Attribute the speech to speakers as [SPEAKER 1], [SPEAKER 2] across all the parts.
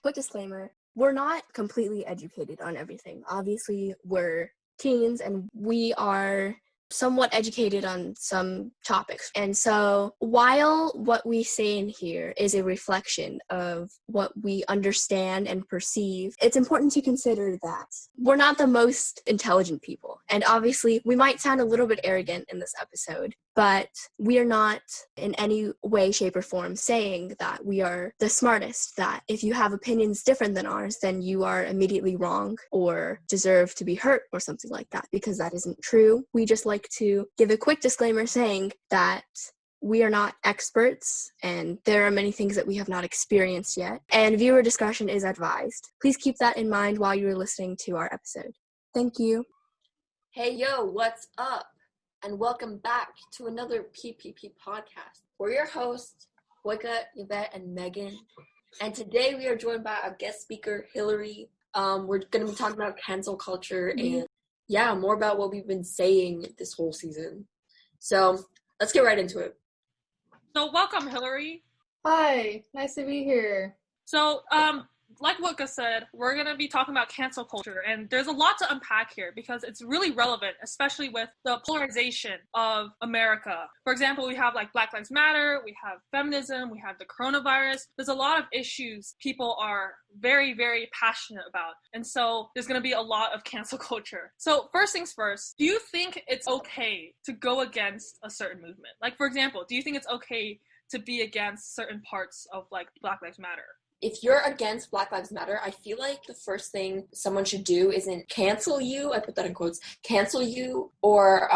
[SPEAKER 1] quick disclaimer, we're not completely educated on everything. Obviously, we're teens and we are somewhat educated on some topics. And so while what we say in here is a reflection of what we understand and perceive, it's important to consider that we're not the most intelligent people. And obviously, we might sound a little bit arrogant in this episode, but we are not in any way, shape, or form saying that we are the smartest, that if you have opinions different than ours, then you are immediately wrong or deserve to be hurt or something like that, because that isn't true. We just like to give a quick disclaimer saying that we are not experts and there are many things that we have not experienced yet, and viewer discretion is advised. Please keep that in mind while you are listening to our episode. Thank you.
[SPEAKER 2] Hey, yo, what's up? And welcome back to another PPP podcast. We're your hosts, Boyka, Yvette, and Megan. And today we are joined by our guest speaker, Hilary. We're going to be talking about cancel culture and, more about what we've been saying this whole season. So let's get right into it.
[SPEAKER 3] So welcome, Hilary.
[SPEAKER 4] Hi, nice to be here.
[SPEAKER 3] So, like Boyka said, we're going to be talking about cancel culture, and there's a lot to unpack here because it's really relevant, especially with the polarization of America. For example, we have like Black Lives Matter, we have feminism, we have the coronavirus. There's a lot of issues people are very, very passionate about, and so there's going to be a lot of cancel culture. So first things first, do you think it's okay to go against a certain movement? Like, for example, do you think it's okay to be against certain parts of like Black Lives Matter?
[SPEAKER 2] If you're against Black Lives Matter, I feel like the first thing someone should do isn't cancel you, I put that in quotes, cancel you or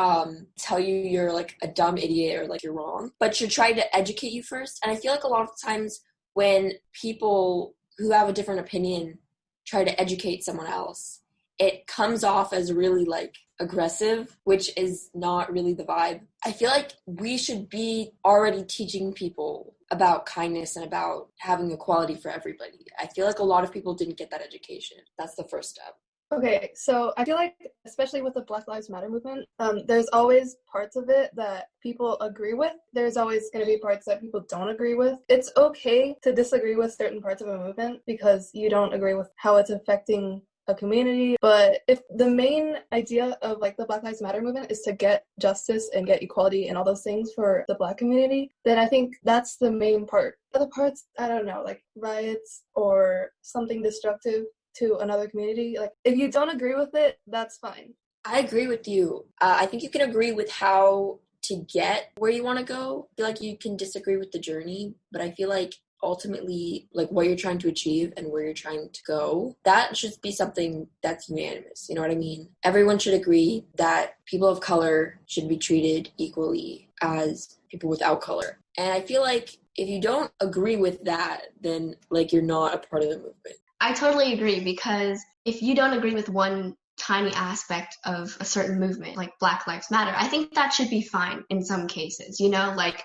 [SPEAKER 2] tell you you're like a dumb idiot or like you're wrong, but should try to educate you first. And I feel like a lot of times when people who have a different opinion try to educate someone else, it comes off as really like aggressive, which is not really the vibe. I feel like we should be already teaching people about kindness and about having equality for everybody. I feel like a lot of people didn't get that education. That's the first step.
[SPEAKER 4] Okay, so I feel like, especially with the Black Lives Matter movement, there's always parts of it that people agree with. There's always going to be parts that people don't agree with. It's okay to disagree with certain parts of a movement because you don't agree with how it's affecting a community, but if the main idea of like the Black Lives Matter movement is to get justice and get equality and all those things for the Black community, then I think that's the main part. Other parts, I don't know, like riots or something destructive to another community, like if you don't agree with it, that's fine.
[SPEAKER 2] I agree with you. I think you can agree with how to get where you want to go. I feel like you can disagree with the journey, but I feel like ultimately, like what you're trying to achieve and where you're trying to go, that should be something that's unanimous. You know what I mean? Everyone should agree that people of color should be treated equally as people without color. And I feel like if you don't agree with that, then like you're not a part of the movement.
[SPEAKER 5] I totally agree, because if you don't agree with one tiny aspect of a certain movement, like Black Lives Matter, I think that should be fine in some cases, you know, like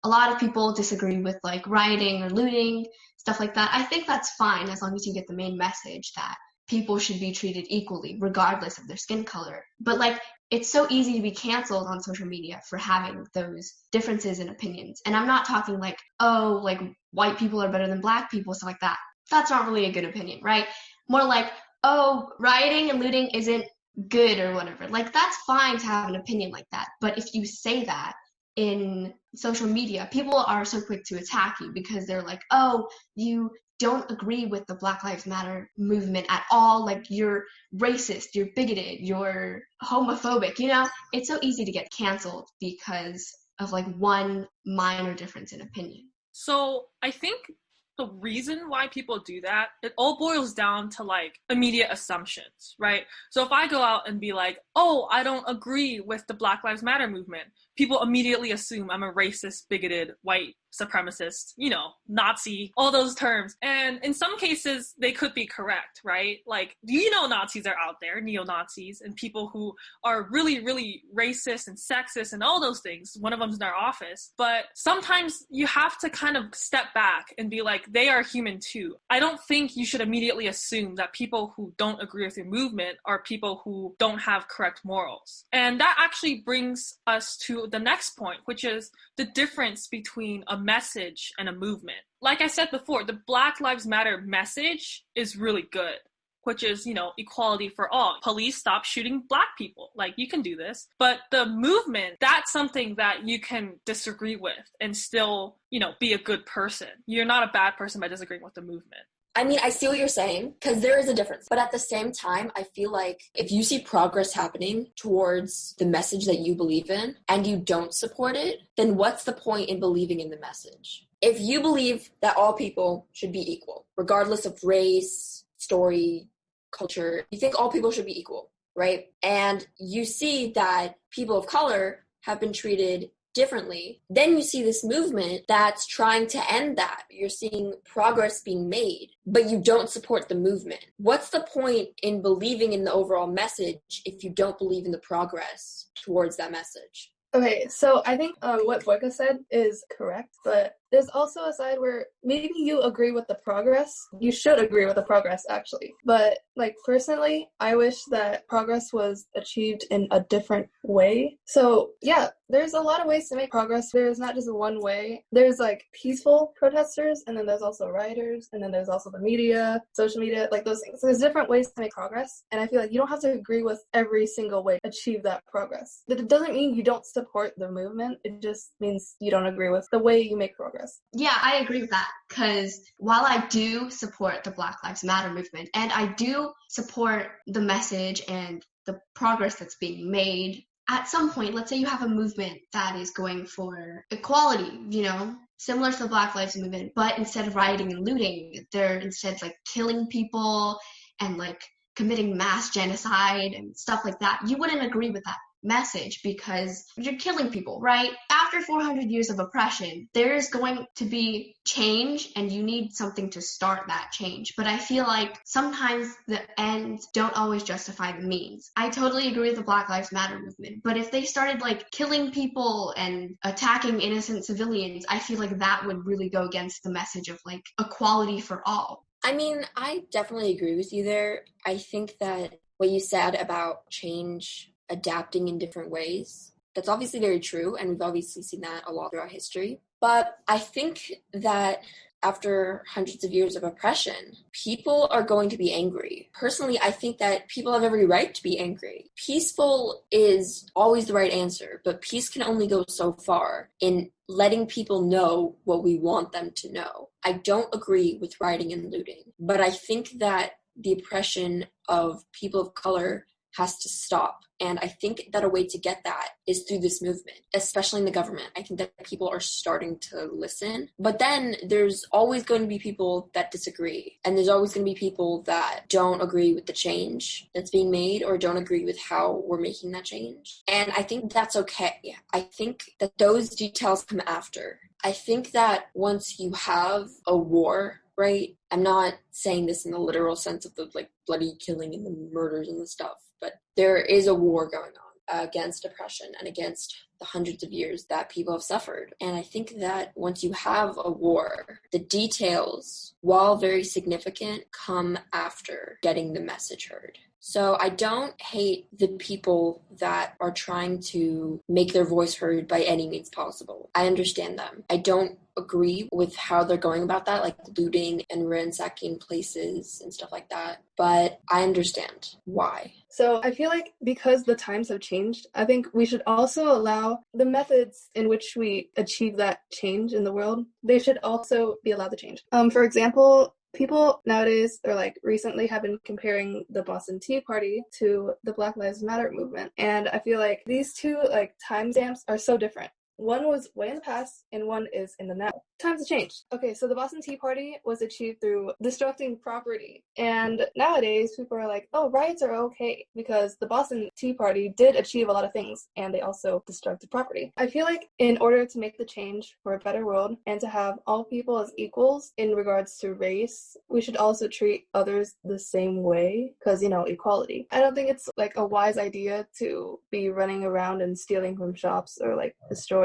[SPEAKER 5] a lot of people disagree with like rioting or looting, stuff like that. I think that's fine as long as you get the main message that people should be treated equally regardless of their skin color. But like, it's so easy to be canceled on social media for having those differences in opinions. And I'm not talking like, oh, like white people are better than Black people, stuff like that. That's not really a good opinion, right? More like, oh, rioting and looting isn't good or whatever. Like, that's fine to have an opinion like that. But if you say that in social media, people are so quick to attack you because they're like, oh, you don't agree with the Black Lives Matter movement at all, like you're racist, you're bigoted, you're homophobic, you know? It's so easy to get canceled because of like one minor difference in opinion.
[SPEAKER 3] So I think the reason why people do that, it all boils down to like immediate assumptions, right? So if I go out and be like, oh, I don't agree with the Black Lives Matter movement, people immediately assume I'm a racist, bigoted, white supremacist, you know, Nazi, all those terms. And in some cases, they could be correct, right? Like, you know, Nazis are out there, neo-Nazis, and people who are really, really racist and sexist and all those things. One of them's in our office. But sometimes you have to kind of step back and be like, they are human too. I don't think you should immediately assume that people who don't agree with your movement are people who don't have correct morals. And that actually brings us to to the next point, which is the difference between a message and a movement. Like I said before, the Black Lives Matter message is really good, which is, equality for all. Police stop shooting Black people. Like, you can do this. But the movement, that's something that you can disagree with and still, be a good person. You're not a bad person by disagreeing with the movement.
[SPEAKER 2] I mean, I see what you're saying, because there is a difference. But at the same time, I feel like if you see progress happening towards the message that you believe in and you don't support it, then what's the point in believing in the message? If you believe that all people should be equal, regardless of race, story, culture, you think all people should be equal, right? And you see that people of color have been treated differently, then you see this movement that's trying to end that. You're seeing progress being made, but you don't support the movement. What's the point in believing in the overall message if you don't believe in the progress towards that message?
[SPEAKER 4] Okay, so I think what Boyka said is correct, but there's also a side where maybe you agree with the progress. You should agree with the progress, actually. But, personally, I wish that progress was achieved in a different way. So, yeah, there's a lot of ways to make progress. There's not just one way. There's, peaceful protesters, and then there's also rioters, and then there's also the media, social media, those things. So there's different ways to make progress, and I feel like you don't have to agree with every single way to achieve that progress. That it doesn't mean you don't support the movement. It just means you don't agree with the way you make progress.
[SPEAKER 5] Yeah, I agree with that, because while I do support the Black Lives Matter movement, and I do support the message and the progress that's being made, at some point, let's say you have a movement that is going for equality, similar to the Black Lives movement, but instead of rioting and looting, they're instead killing people and committing mass genocide and stuff like that. You wouldn't agree with that message because you're killing people, right? After 400 years of oppression, there's going to be change, and you need something to start that change. But I feel like sometimes the ends don't always justify the means. I totally agree with the Black Lives Matter movement, but if they started killing people and attacking innocent civilians, I feel like that would really go against the message of equality for all.
[SPEAKER 2] I mean, I definitely agree with you there. I think that what you said about change adapting in different ways, that's obviously very true, and we've obviously seen that a lot throughout history. But I think that after hundreds of years of oppression, people are going to be angry. Personally, I think that people have every right to be angry. Peaceful is always the right answer, but peace can only go so far in letting people know what we want them to know. I don't agree with rioting and looting, but I think that the oppression of people of color has to stop. And I think that a way to get that is through this movement, especially in the government. I think that people are starting to listen. But then there's always going to be people that disagree. And there's always going to be people that don't agree with the change that's being made or don't agree with how we're making that change. And I think that's okay. I think that those details come after. I think that once you have a war, right? I'm not saying this in the literal sense of the bloody killing and the murders and the stuff, but there is a war going on against oppression and against the hundreds of years that people have suffered. And I think that once you have a war, the details, while very significant, come after getting the message heard. So I don't hate the people that are trying to make their voice heard by any means possible. I understand them. I don't agree with how they're going about that, looting and ransacking places and stuff like that. But I understand why.
[SPEAKER 4] So I feel like because the times have changed, I think we should also allow the methods in which we achieve that change in the world, they should also be allowed to change. For example, people nowadays, or recently, have been comparing the Boston Tea Party to the Black Lives Matter movement. And I feel like these two timestamps are so different. One was way in the past, and one is in the now. Times have changed. Okay, so the Boston Tea Party was achieved through destructing property. And nowadays, people are like, oh, riots are okay, because the Boston Tea Party did achieve a lot of things, and they also destructed property. I feel like in order to make the change for a better world, and to have all people as equals in regards to race, we should also treat others the same way, because, equality. I don't think it's a wise idea to be running around and stealing from shops or destroying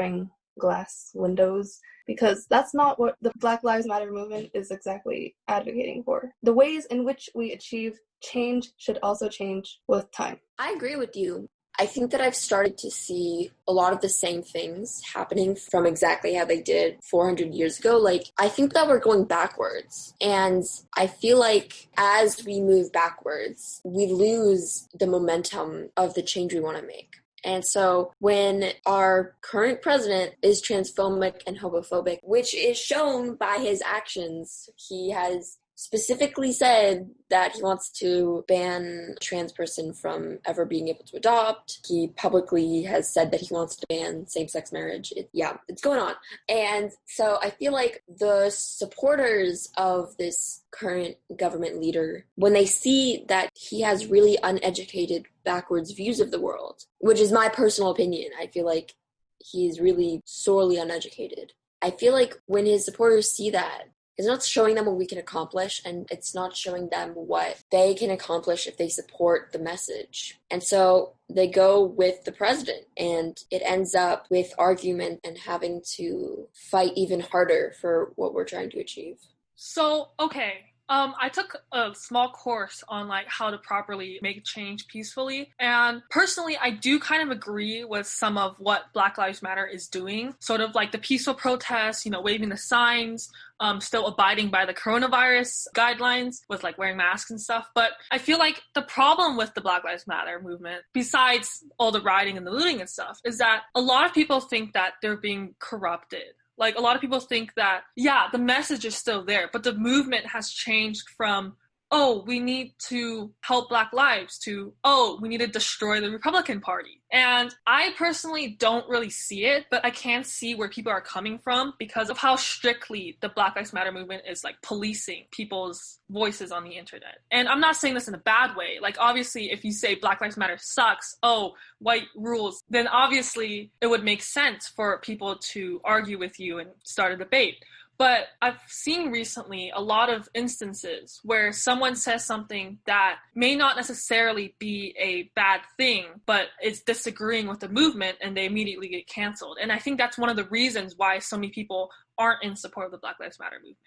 [SPEAKER 4] glass windows, because that's not what the Black Lives Matter movement is exactly advocating for. The ways in which we achieve change should also change with time.
[SPEAKER 2] I agree with you. I think that I've started to see a lot of the same things happening from exactly how they did 400 years ago. Like, I think that we're going backwards. And I feel like as we move backwards, we lose the momentum of the change we want to make. And so when our current president is transphobic and homophobic, which is shown by his actions, he has specifically said that he wants to ban a trans person from ever being able to adopt. He publicly has said that he wants to ban same-sex marriage. It's going on. And so I feel like the supporters of this current government leader, when they see that he has really uneducated, backwards views of the world, which is my personal opinion, I feel like he's really sorely uneducated. I feel like when his supporters see that, it's not showing them what we can accomplish, and it's not showing them what they can accomplish if they support the message. And so they go with the president, and it ends up with argument and having to fight even harder for what we're trying to achieve.
[SPEAKER 3] So, okay. I took a small course on like how to properly make change peacefully. And personally, I do kind of agree with some of what Black Lives Matter is doing. Sort of like the peaceful protests, waving the signs, still abiding by the coronavirus guidelines with like wearing masks and stuff. But I feel like the problem with the Black Lives Matter movement, besides all the rioting and the looting and stuff, is that a lot of people think that they're being corrupted. Like, a lot of people think that, the message is still there, but the movement has changed from, oh, we need to help Black lives to, oh, we need to destroy the Republican Party. And I personally don't really see it, but I can see where people are coming from because of how strictly the Black Lives Matter movement is like policing people's voices on the internet. And I'm not saying this in a bad way. Like, obviously, if you say Black Lives Matter sucks, oh, white rules, then obviously it would make sense for people to argue with you and start a debate. But I've seen recently a lot of instances where someone says something that may not necessarily be a bad thing, but it's disagreeing with the movement and they immediately get canceled. And I think that's one of the reasons why so many people aren't in support of the Black Lives Matter movement.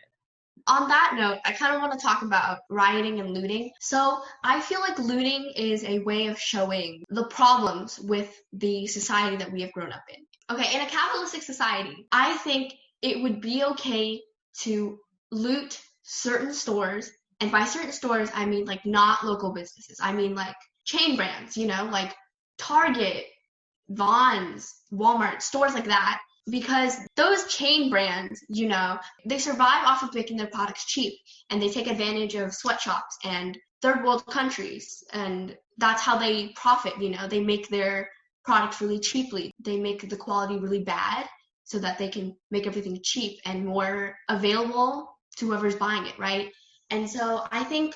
[SPEAKER 5] On that note, I kind of want to talk about rioting and looting. So I feel like looting is a way of showing the problems with the society that we have grown up in. Okay, in a capitalistic society, I think it would be okay to loot certain stores. And by certain stores, I mean like not local businesses. I mean like chain brands, like Target, Vons, Walmart, stores like that. Because those chain brands, they survive off of making their products cheap. And they take advantage of sweatshops and third world countries. And that's how they profit, They make their products really cheaply. They make the quality really bad, so that they can make everything cheap and more available to whoever's buying it, right? And so I think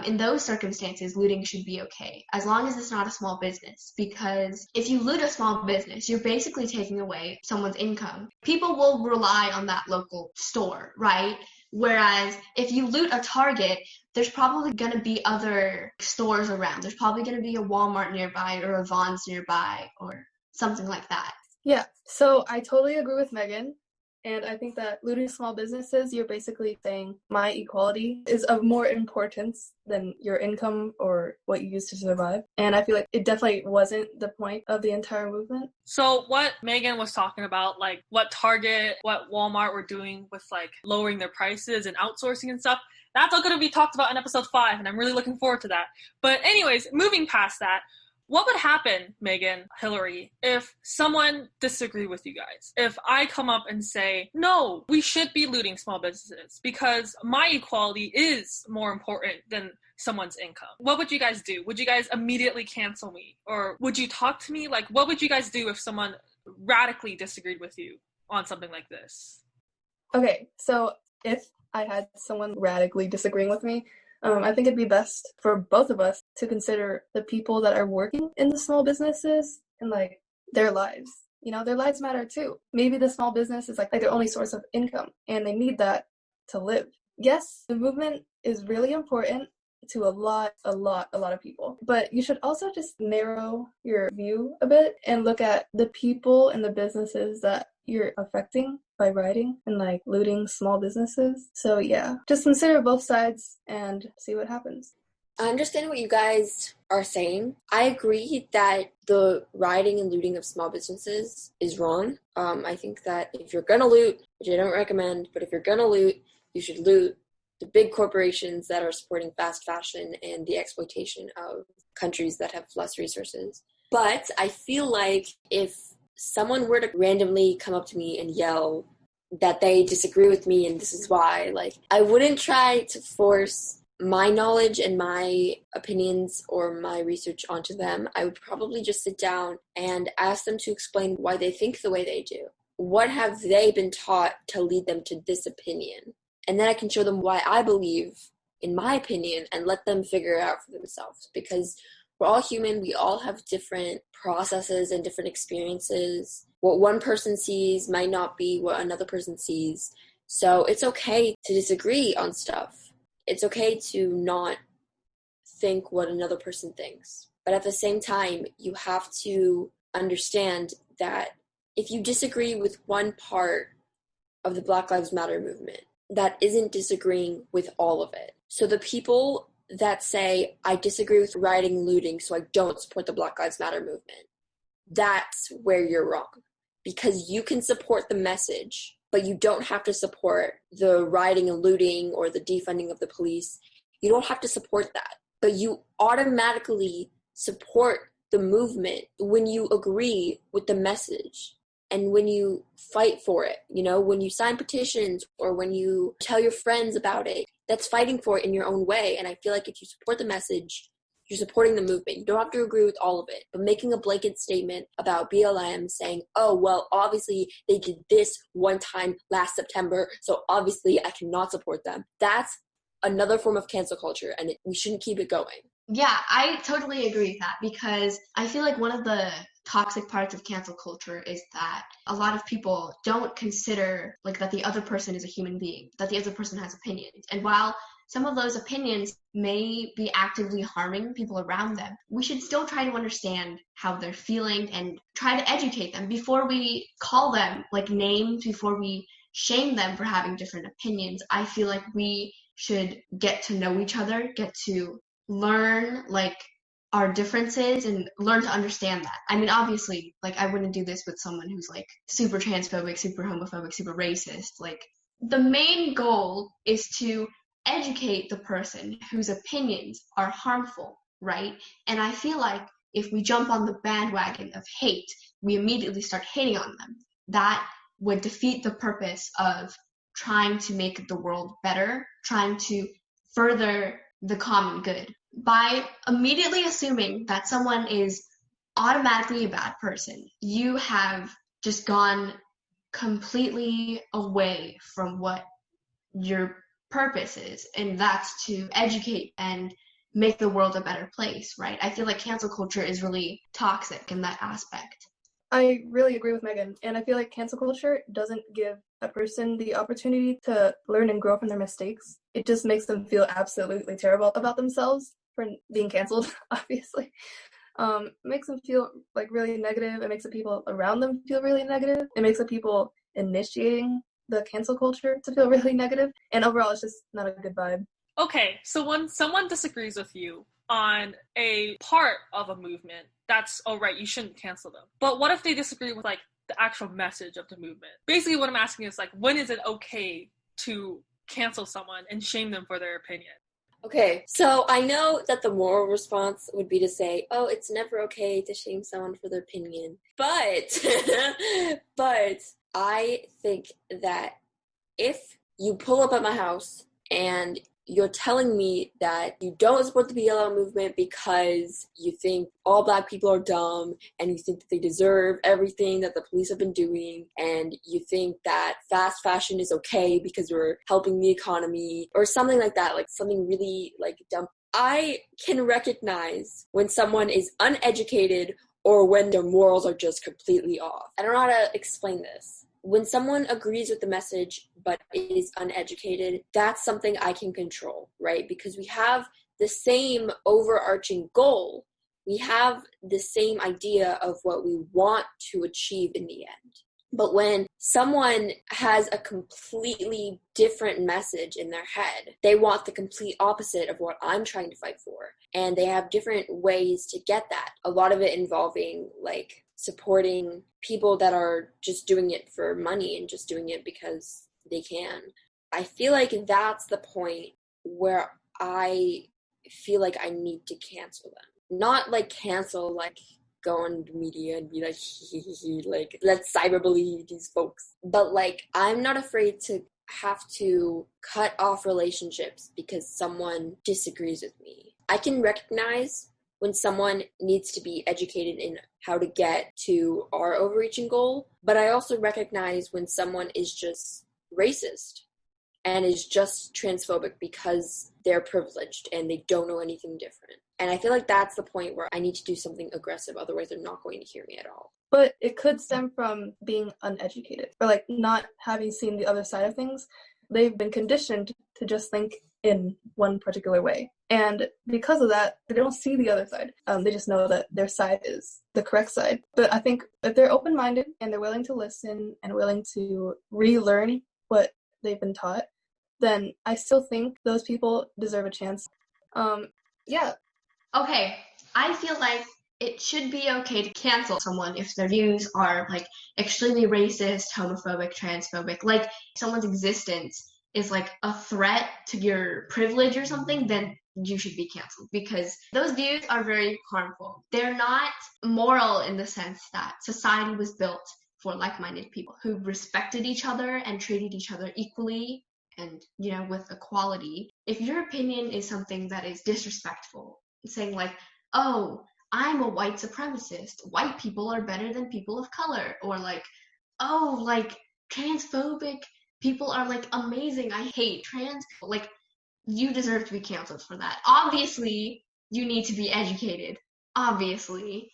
[SPEAKER 5] in those circumstances, looting should be okay, as long as it's not a small business. Because if you loot a small business, you're basically taking away someone's income. People will rely on that local store, right? Whereas if you loot a Target, there's probably going to be other stores around. There's probably going to be a Walmart nearby or a Vons nearby or something like that.
[SPEAKER 4] Yeah, so I totally agree with Megan, and I think that looting small businesses, you're basically saying my equality is of more importance than your income or what you use to survive. And I feel like it definitely wasn't the point of the entire movement.
[SPEAKER 3] So what Megan was talking about, like what Target, what Walmart were doing with like lowering their prices and outsourcing and stuff, that's all going to be talked about in episode 5, and I'm really looking forward to that. But anyways, moving past that, what would happen, Megan, Hilary, if someone disagreed with you guys? If I come up and say, no, we should be looting small businesses because my equality is more important than someone's income. What would you guys do? Would you guys immediately cancel me? Or would you talk to me? Like, what would you guys do if someone radically disagreed with you on something like this?
[SPEAKER 4] Okay, so if I had someone radically disagreeing with me, I think it'd be best for both of us to consider the people that are working in the small businesses and like their lives. Their lives matter too. Maybe the small business is like their only source of income and they need that to live. Yes, the movement is really important to a lot of people. But you should also just narrow your view a bit and look at the people and the businesses that you're affecting by rioting and like looting small businesses. So yeah, just consider both sides and see what happens.
[SPEAKER 2] I understand what you guys are saying. I agree that the rioting and looting of small businesses is wrong. I think that if you're gonna loot, which I don't recommend, but if you're gonna loot, you should loot the big corporations that are supporting fast fashion and the exploitation of countries that have less resources. But I feel like if someone were to randomly come up to me and yell that they disagree with me and this is why, like, I wouldn't try to force my knowledge and my opinions or my research onto them. I would probably just sit down and ask them to explain why they think the way they do. What have they been taught to lead them to this opinion? And then I can show them why I believe in my opinion and let them figure it out for themselves. Because we're all human, we all have different processes and different experiences. What one person sees might not be what another person sees. So it's okay to disagree on stuff. It's okay to not think what another person thinks. But at the same time, you have to understand that if you disagree with one part of the Black Lives Matter movement, that isn't disagreeing with all of it. So the people that say, I disagree with rioting and looting, so I don't support the Black Lives Matter movement, that's where you're wrong. Because you can support the message, but you don't have to support the rioting and looting or the defunding of the police. You don't have to support that. But you automatically support the movement when you agree with the message and when you fight for it. You know, when you sign petitions or when you tell your friends about it, that's fighting for it in your own way. And I feel like if you support the message, you're supporting the movement. You don't have to agree with all of it, but making a blanket statement about BLM saying, oh, well, obviously they did this one time last September, so obviously I cannot support them. That's another form of cancel culture, and we shouldn't keep it going.
[SPEAKER 5] Yeah, I totally agree with that because I feel like one of the toxic parts of cancel culture is that a lot of people don't consider like that the other person is a human being, that the other person has opinions. And while some of those opinions may be actively harming people around them, we should still try to understand how they're feeling and try to educate them before we call them like names, before we shame them for having different opinions. I feel like we should get to know each other, get to learn like our differences and learn to understand that. I mean, obviously, like I wouldn't do this with someone who's like super transphobic, super homophobic, super racist. Like the main goal is to educate the person whose opinions are harmful, right? And I feel like if we jump on the bandwagon of hate, we immediately start hating on them. That would defeat the purpose of trying to make the world better, trying to further the common good. By immediately assuming that someone is automatically a bad person, you have just gone completely away from what your purpose is, and that's to educate and make the world a better place, right? I feel like cancel culture is really toxic in that aspect.
[SPEAKER 4] I really agree with Megan, and I feel like cancel culture doesn't give a person the opportunity to learn and grow from their mistakes. It just makes them feel absolutely terrible about themselves for being canceled, obviously. It makes them feel like really negative. It makes the people around them feel really negative. It makes the people initiating the cancel culture to feel really negative. And overall, it's just not a good vibe.
[SPEAKER 3] Okay, so when someone disagrees with you on a part of a movement, that's all right, you shouldn't cancel them. But what if they disagree with like the actual message of the movement? Basically what I'm asking is like, when is it okay to cancel someone and shame them for their opinion?
[SPEAKER 2] Okay, so I know that the moral response would be to say, oh, it's never okay to shame someone for their opinion. But, but I think that if you pull up at my house and you're telling me that you don't support the BLM movement because you think all Black people are dumb and you think that they deserve everything that the police have been doing, and you think that fast fashion is okay because we're helping the economy or something like that, like something really like dumb. I can recognize when someone is uneducated or when their morals are just completely off. I don't know how to explain this. When someone agrees with the message but is uneducated, that's something I can control, right? Because we have the same overarching goal. We have the same idea of what we want to achieve in the end. But when someone has a completely different message in their head, they want the complete opposite of what I'm trying to fight for. And they have different ways to get that. A lot of it involving like supporting people that are just doing it for money and just doing it because they can. I feel like that's the point where I feel like I need to cancel them. Not like cancel, like go on the media and be like, like, let's cyberbully these folks. But like, I'm not afraid to have to cut off relationships because someone disagrees with me. I can recognize when someone needs to be educated in how to get to our overreaching goal, but I also recognize when someone is just racist and is just transphobic because they're privileged and they don't know anything different. And I feel like that's the point where I need to do something aggressive, otherwise they're not going to hear me at all.
[SPEAKER 4] But it could stem from being uneducated or like not having seen the other side of things. They've been conditioned to just think in one particular way. And because of that, they don't see the other side. They just know that their side is the correct side. But I think if they're open-minded and they're willing to listen and willing to relearn what they've been taught, then I still think those people deserve a chance. Yeah.
[SPEAKER 5] Okay, I feel like it should be okay to cancel someone if their views are like extremely racist, homophobic, transphobic. Like someone's existence is like a threat to your privilege or something, then you should be canceled because those views are very harmful. They're not moral in the sense that society was built for like-minded people who respected each other and treated each other equally and, you know, with equality. If your opinion is something that is disrespectful, saying like, oh, I'm a white supremacist, white people are better than people of color, or like, oh, like transphobic people are like amazing, I hate trans people, like you deserve to be canceled for that. Obviously, you need to be educated, obviously.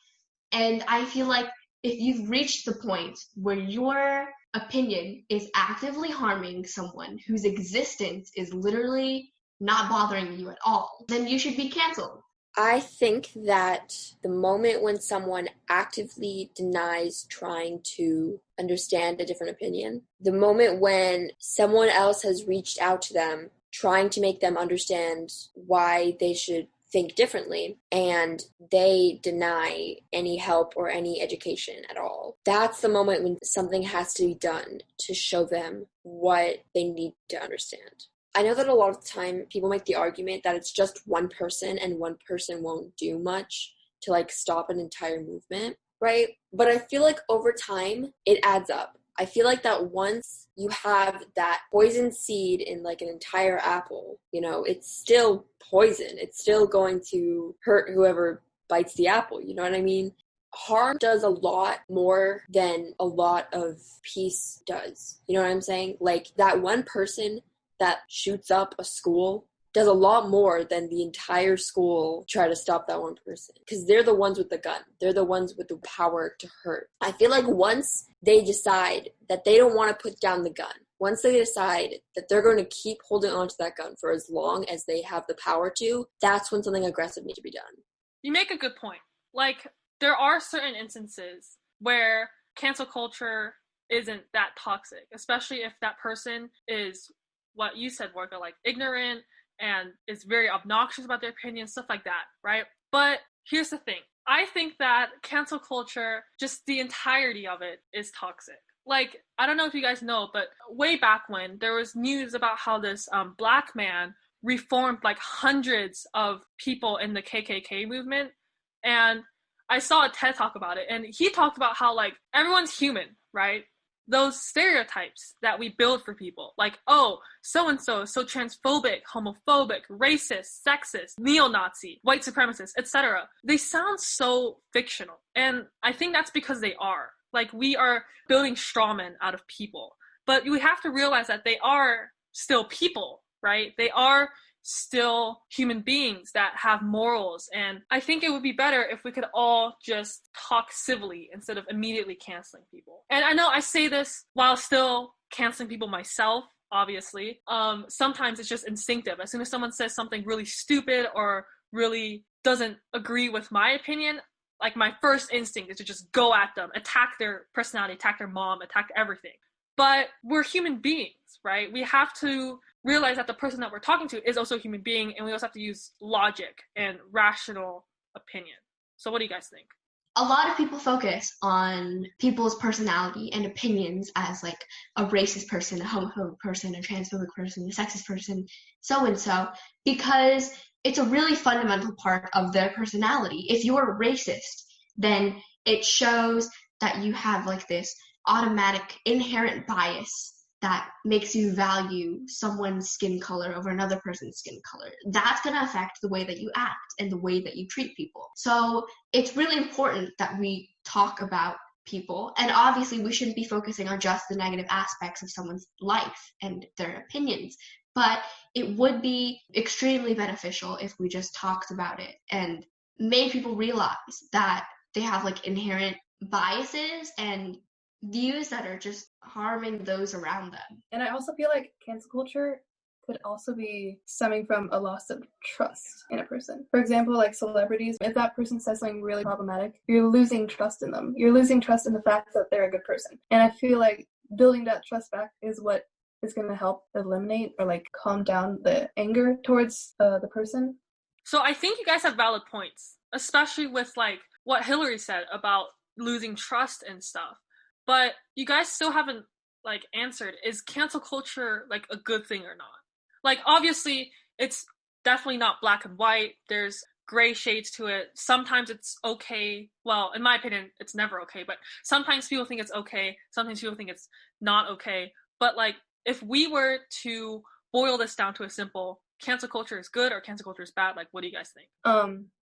[SPEAKER 5] And I feel like if you've reached the point where your opinion is actively harming someone whose existence is literally not bothering you at all, then you should be canceled.
[SPEAKER 2] I think that the moment when someone actively denies trying to understand a different opinion, the moment when someone else has reached out to them trying to make them understand why they should think differently and they deny any help or any education at all, that's the moment when something has to be done to show them what they need to understand. I know that a lot of the time people make the argument that it's just one person and one person won't do much to like stop an entire movement, right? But I feel like over time it adds up. I feel like that once you have that poison seed in like an entire apple, you know, it's still poison. It's still going to hurt whoever bites the apple, you know what I mean? Harm does a lot more than a lot of peace does. You know what I'm saying? Like that one person that shoots up a school does a lot more than the entire school try to stop that one person. Because they're the ones with the gun. They're the ones with the power to hurt. I feel like once they decide that they don't want to put down the gun, once they decide that they're going to keep holding on to that gun for as long as they have the power to, that's when something aggressive needs to be done.
[SPEAKER 3] You make a good point. Like, there are certain instances where cancel culture isn't that toxic, especially if that person is what you said, Morgan, like ignorant and is very obnoxious about their opinion, stuff like that, right? But here's the thing. I think that cancel culture, just the entirety of it, is toxic. Like, I don't know if you guys know, but way back when, there was news about how this black man reformed like hundreds of people in the KKK movement. And I saw a TED Talk about it, and he talked about how like everyone's human, right? Those stereotypes that we build for people, like, oh, so-and-so is so transphobic, homophobic, racist, sexist, neo-Nazi, white supremacist, etc. They sound so fictional. And I think that's because they are. Like, we are building straw men out of people. But we have to realize that they are still people, right? They are still human beings that have morals, and I think it would be better if we could all just talk civilly instead of immediately canceling people. And I know I say this while still canceling people myself, obviously. Sometimes it's just instinctive. As soon as someone says something really stupid or really doesn't agree with my opinion, like my first instinct is to just go at them, attack their personality, attack their mom, attack everything. But we're human beings, right? We have to realize that the person that we're talking to is also a human being, and we also have to use logic and rational opinion. So what do you guys think?
[SPEAKER 5] A lot of people focus on people's personality and opinions as like a racist person, a homophobic person, a transphobic person, a sexist person, so-and-so, because it's a really fundamental part of their personality. If you're racist, then it shows that you have like this automatic inherent bias that makes you value someone's skin color over another person's skin color. That's going to affect the way that you act and the way that you treat people. So it's really important that we talk about people. And obviously we shouldn't be focusing on just the negative aspects of someone's life and their opinions. But it would be extremely beneficial if we just talked about it and made people realize that they have like inherent biases and views that are just harming those around them.
[SPEAKER 4] And I also feel like cancel culture could also be stemming from a loss of trust in a person. For example, like celebrities, if that person says something really problematic, you're losing trust in them. You're losing trust in the fact that they're a good person. And I feel like building that trust back is what is going to help eliminate or like calm down the anger towards the person.
[SPEAKER 3] So I think you guys have valid points, especially with like what Hilary said about losing trust and stuff. But you guys still haven't like answered, is cancel culture like a good thing or not? Like obviously it's definitely not black and white. There's gray shades to it. Sometimes it's okay. Well, in my opinion, it's never okay, but sometimes people think it's okay. Sometimes people think it's not okay. But like if we were to boil this down to a simple cancel culture is good or cancel culture is bad, like what do you guys think?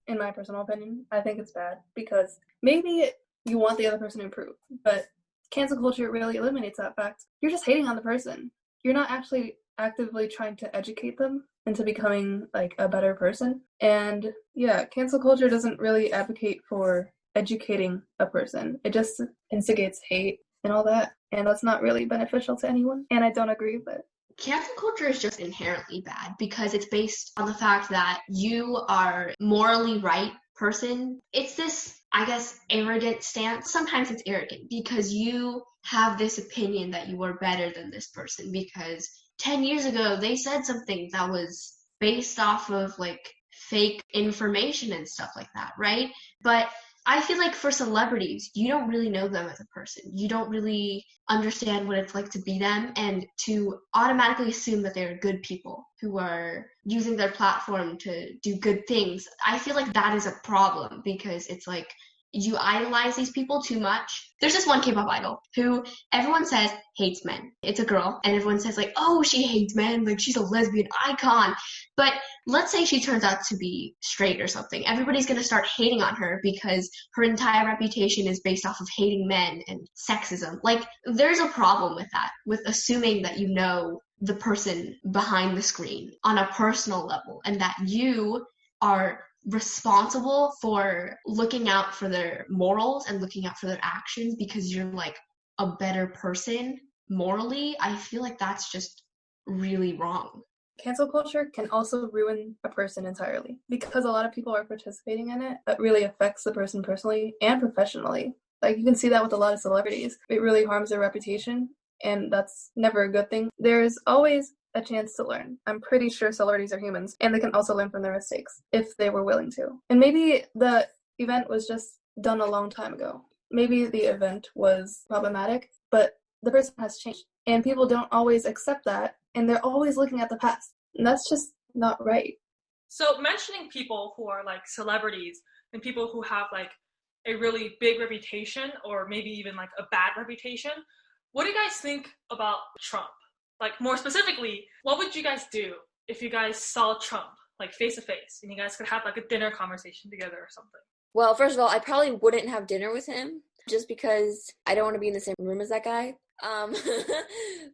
[SPEAKER 4] In my personal opinion, I think it's bad because maybe you want the other person to improve, but cancel culture really eliminates that fact. You're just hating on the person. You're not actually actively trying to educate them into becoming like a better person. And yeah, cancel culture doesn't really advocate for educating a person. It just instigates hate and all that. And that's not really beneficial to anyone. And I don't agree with it.
[SPEAKER 5] Cancel culture is just inherently bad because it's based on the fact that you are morally right person. It's this, I guess, arrogant stance. Sometimes it's arrogant because you have this opinion that you are better than this person because 10 years ago they said something that was based off of like fake information and stuff like that, right? But I feel like for celebrities, you don't really know them as a person. You don't really understand what it's like to be them, and to automatically assume that they're good people who are using their platform to do good things. I feel like that is a problem because it's like you idolize these people too much. There's this one K-pop idol who everyone says hates men. It's a girl, and everyone says like, oh, she hates men, like she's a lesbian icon. But let's say she turns out to be straight or something. Everybody's going to start hating on her because her entire reputation is based off of hating men and sexism. Like, there's a problem with that, with assuming that you know the person behind the screen on a personal level and that you are responsible for looking out for their morals and looking out for their actions because you're like a better person morally. I feel like that's just really wrong.
[SPEAKER 4] Cancel culture can also ruin a person entirely because a lot of people are participating in it. That really affects the person personally and professionally. Like you can see that with a lot of celebrities. It really harms their reputation, and that's never a good thing. There's always a chance to learn. I'm pretty sure celebrities are humans, and they can also learn from their mistakes if they were willing to. And maybe the event was just done a long time ago. Maybe the event was problematic, but the person has changed. And people don't always accept that, and they're always looking at the past. And that's just not right.
[SPEAKER 3] So mentioning people who are like celebrities and people who have like a really big reputation or maybe even like a bad reputation, what do you guys think about Trump? Like more specifically, what would you guys do if you guys saw Trump like face to face and you guys could have like a dinner conversation together or something?
[SPEAKER 6] Well, first of all, I probably wouldn't have dinner with him just because I don't want to be in the same room as that guy.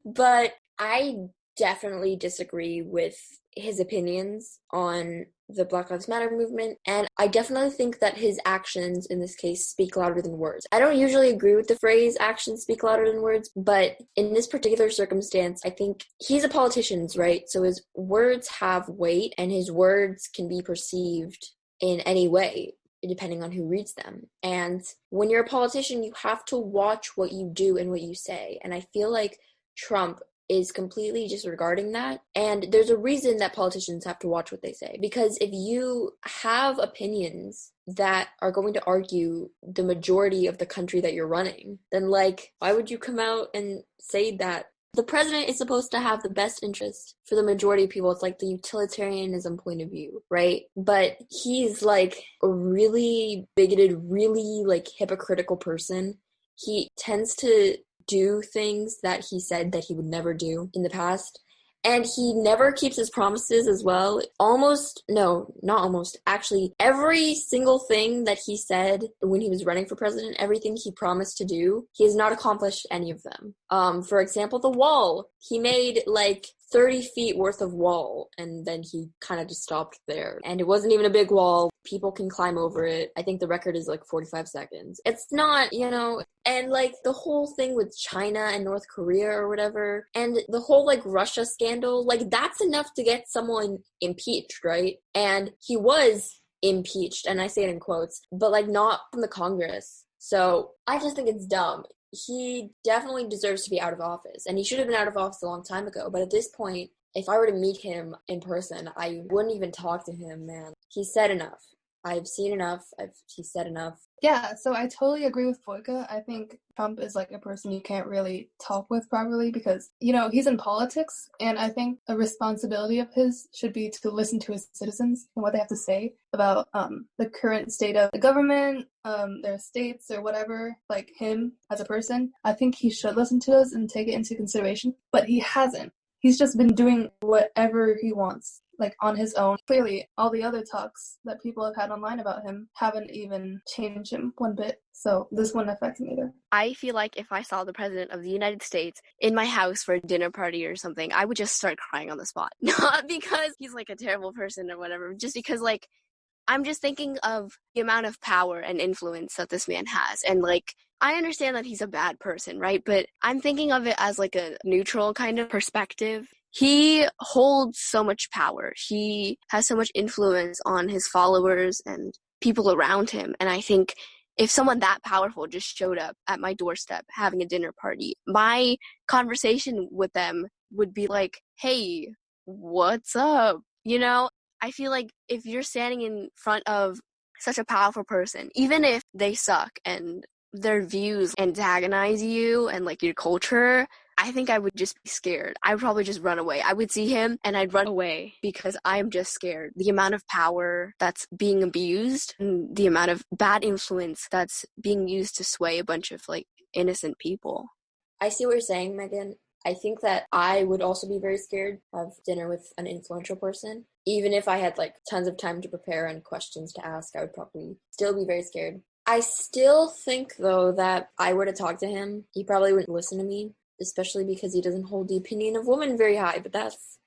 [SPEAKER 6] But I definitely disagree with his opinions on the Black Lives Matter movement, and I definitely think that his actions in this case speak louder than words. I don't usually agree with the phrase actions speak louder than words, but in this particular circumstance, I think he's a politician, right? So his words have weight and his words can be perceived in any way. depending on who reads them. And when you're a politician, you have to watch what you do and what you say. And I feel like Trump is completely disregarding that. And there's a reason that politicians have to watch what they say. Because if you have opinions that are going to argue the majority of the country that you're running, then like, why would you come out and say that? The president is supposed to have the best interest for the majority of people. It's like the utilitarianism point of view, right? But he's like a really bigoted, really like hypocritical person. He tends to do things that he said that he would never do in the past. And he never keeps his promises as well. Actually, every single thing that he said when he was running for president, everything he promised to do, he has not accomplished any of them. For example, the wall. He made like 30 feet worth of wall, and then he kind of just stopped there. And it wasn't even a big wall. People can climb over it. I think the record is like 45 seconds. It's not, and like the whole thing with China and North Korea or whatever, and the whole like Russia scandal, like that's enough to get someone impeached, right? And he was impeached, and I say it in quotes, but like not from the Congress. So I just think it's dumb. He definitely deserves to be out of office, and he should have been out of office a long time ago. But at this point, if I were to meet him in person, I wouldn't even talk to him, man. He said enough. I've seen enough. He said enough.
[SPEAKER 4] Yeah, so I totally agree with Foika. I think Trump is like a person you can't really talk with properly because, he's in politics, and I think a responsibility of his should be to listen to his citizens and what they have to say about the current state of the government, their states or whatever, like him as a person. I think he should listen to us and take it into consideration, but he hasn't. He's just been doing whatever he wants, like on his own. Clearly, all the other talks that people have had online about him haven't even changed him one bit. So this wouldn't affect him either.
[SPEAKER 1] I feel like if I saw the president of the United States in my house for a dinner party or something, I would just start crying on the spot. Not because he's like a terrible person or whatever, just because like I'm just thinking of the amount of power and influence that this man has. And like, I understand that he's a bad person, right? But I'm thinking of it as like a neutral kind of perspective. He holds so much power. He has so much influence on his followers and people around him. And I think if someone that powerful just showed up at my doorstep having a dinner party, my conversation with them would be like, hey, what's up? I feel like if you're standing in front of such a powerful person, even if they suck and their views antagonize you and like your culture, I think I would just be scared. I would probably just run away. I would see him and I'd run away because I'm just scared. The amount of power that's being abused and the amount of bad influence that's being used to sway a bunch of like innocent people.
[SPEAKER 6] I see what you're saying, Megan. I think that I would also be very scared of dinner with an influential person. Even if I had like tons of time to prepare and questions to ask, I would probably still be very scared. I still think, though, that I were to talk to him, he probably wouldn't listen to me, especially because he doesn't hold the opinion of women very high.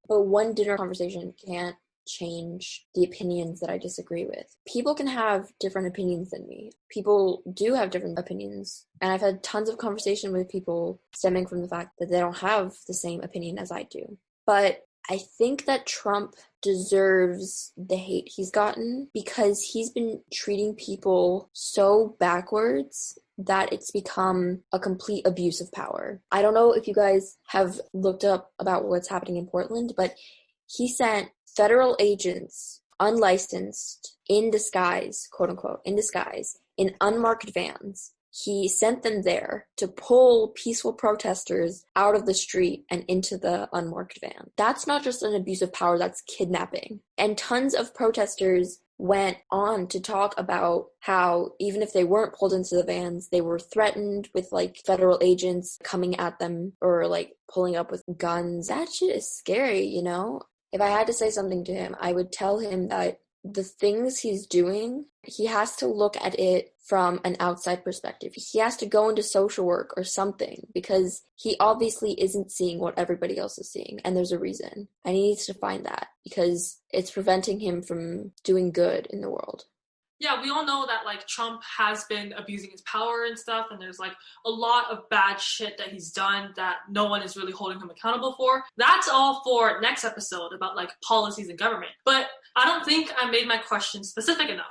[SPEAKER 6] But one dinner conversation can't change the opinions that I disagree with. People can have different opinions than me. People do have different opinions. And I've had tons of conversation with people stemming from the fact that they don't have the same opinion as I do. But I think that Trump deserves the hate he's gotten because he's been treating people so backwards that it's become a complete abuse of power. I don't know if you guys have looked up about what's happening in Portland, but he sent federal agents, unlicensed, in disguise, quote unquote, in disguise, in unmarked vans. He sent them there to pull peaceful protesters out of the street and into the unmarked van. That's not just an abuse of power, that's kidnapping. And tons of protesters went on to talk about how even if they weren't pulled into the vans, they were threatened with like federal agents coming at them or like pulling up with guns. That shit is scary, If I had to say something to him, I would tell him that the things he's doing, he has to look at it from an outside perspective. He has to go into social work or something because he obviously isn't seeing what everybody else is seeing, and there's a reason. And he needs to find that because it's preventing him from doing good in the world.
[SPEAKER 3] Yeah, we all know that like Trump has been abusing his power and stuff, and there's like a lot of bad shit that he's done that no one is really holding him accountable for. That's all for next episode about like policies and government. But I don't think I made my question specific enough.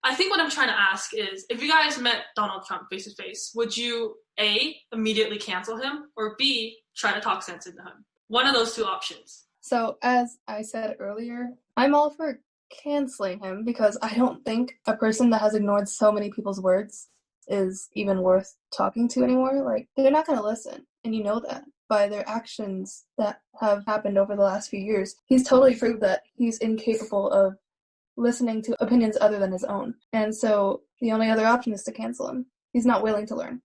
[SPEAKER 3] I think what I'm trying to ask is, if you guys met Donald Trump face to face, would you A, immediately cancel him, or B, try to talk sense into him? One of those two options.
[SPEAKER 4] So, as I said earlier, I'm all for canceling him because I don't think a person that has ignored so many people's words is even worth talking to anymore. Like, they're not going to listen, and you know that by their actions that have happened over the last few years. He's totally proved that he's incapable of listening to opinions other than his own. And so the only other option is to cancel him. He's not willing to learn.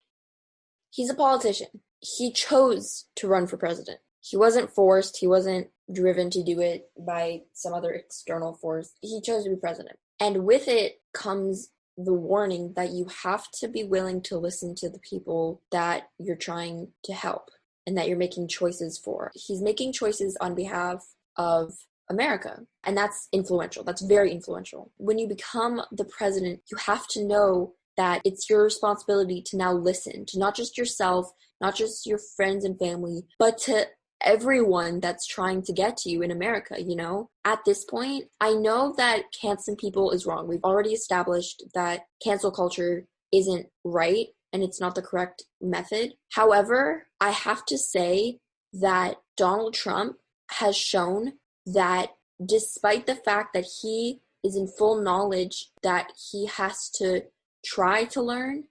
[SPEAKER 6] He's a politician. He chose to run for president. He wasn't forced. He wasn't driven to do it by some other external force. He chose to be president. And with it comes the warning that you have to be willing to listen to the people that you're trying to help and that you're making choices for. He's making choices on behalf of America, and that's influential. That's very influential. When you become the president, you have to know that it's your responsibility to now listen to not just yourself, not just your friends and family, but to everyone that's trying to get to you in America, you know? At this point, I know that canceling people is wrong. We've already established that cancel culture isn't right and it's not the correct method. However, I have to say that Donald Trump has shown that despite the fact that he is in full knowledge that he has to try to learn,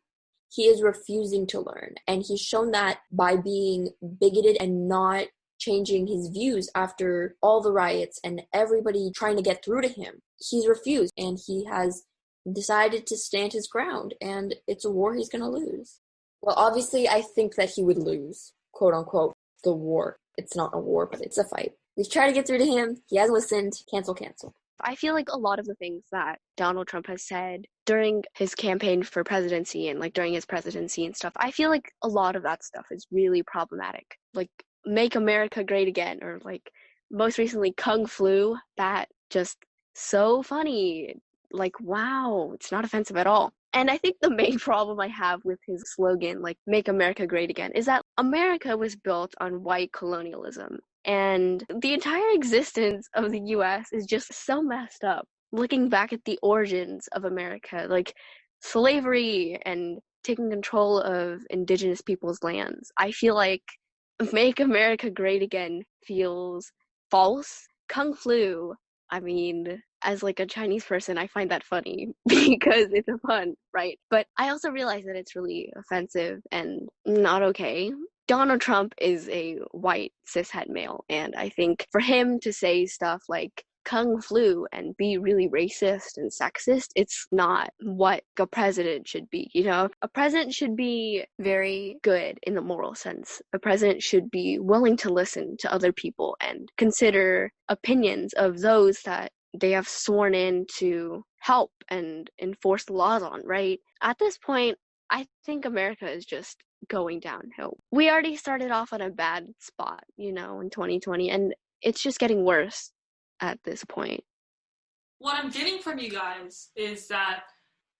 [SPEAKER 6] he is refusing to learn. And he's shown that by being bigoted and not changing his views after all the riots and everybody trying to get through to him. He's refused, and he has decided to stand his ground, and it's a war he's going to lose. Well, obviously, I think that he would lose, quote unquote, the war. It's not a war, but it's a fight. We've tried to get through to him. He hasn't listened. Cancel.
[SPEAKER 5] I feel like a lot of the things that Donald Trump has said during his campaign for presidency and like during his presidency and stuff, I feel like a lot of that stuff is really problematic. Like, make America great again, or like most recently Kung Flu, that just so funny. Like, wow, it's not offensive at all. And I think the main problem I have with his slogan, like, make America great again, is that America was built on white colonialism. And the entire existence of the US is just so messed up. Looking back at the origins of America, like slavery and taking control of indigenous people's lands, I feel like make America great again feels false. Kung Flu, I mean, as like a Chinese person, I find that funny because it's a pun, right? But I also realize that it's really offensive and not okay. Donald Trump is a white cishet male, and I think for him to say stuff like Kung Flu and be really racist and sexist, it's not what a president should be. You know, a president should be very good in the moral sense. A president should be willing to listen to other people and consider opinions of those that they have sworn in to help and enforce the laws on, right? At this point, I think America is just going downhill. We already started off on a bad spot, you know, in 2020, and it's just getting worse at this point.
[SPEAKER 3] What I'm getting from you guys is that